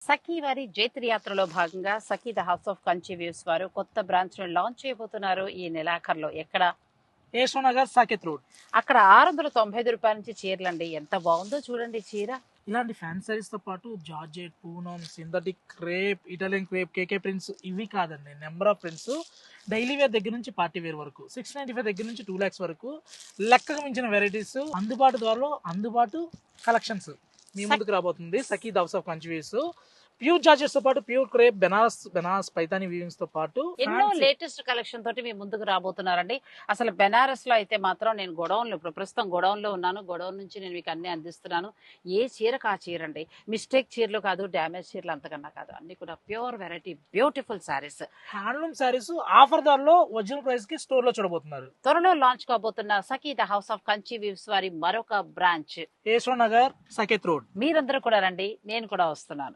సఖీ వారి జైత్ర యాత్రలో భాగంగా Sakhi the house of Kanchi weaves వారు కొత్త బ్రాంచ్ ను లాంచ్ చేయబోతున్నారు ఈ నెలాఖరులో. ఎక్కడ? యశ్వనగర్ సాకేత్ రోడ్. అక్కడ రూ. 695 నుంచి చీరలండి. ఎంత బాగుందో చూడండి చీర. ఇలాంటి ఫ్యాన్ సారీస్ తో పాటు జార్జెట్, పూనం, synthetic crepe, Italian crepe, KK prints ఇవి కాదండి, number of prints. Daily wear దగ్గర నుంచి పార్టీ వేర్ వరకు 695 దగ్గర నుంచి 2 lakhs వరకు లెక్కకు మించిన వెరైటీస్ అందుబాటు ధరలో అందుబాటు కలెక్షన్స్ మీ ముందుకు రాబోతుంది Sakhi the house of Kanchi weaves. Pure georgettes తో పాటు pure crepe, Banaras Paithani weavings తో పాటు ఎన్నో లేటెస్ట్ కలెక్షన్ తోటి మీ ముందుకు రాబోతున్నారండి. అసలు బెనారస్ లో అయితే మాత్రం నేను ప్రస్తుతం గొడౌన్ లో ఉన్నాను. గొడౌన్ నుంచి నేను మీకు అన్ని అందిస్తున్నాను. ఏ చీరకు ఆ చీర అండి. మిస్టేక్ చీరలు కాదు, డ్యామేజ్ చీరలు అంతకన్నా కాదు, అన్ని కూడా pure variety beautiful sarees. Handloom sarees offer ధరలో ఒరిజినల్ ప్రైస్ కి స్టోర్ లో చూడబోతున్నారు. త్వరలో లాంచ్ కాబోతున్న Sakhi the house of Kanchi weaves వారి మరొక బ్రాంచ్ యశ్వనగర్ సాకేత్ రోడ్. మీరందరూ కూడా రండి, నేను కూడా వస్తున్నాను.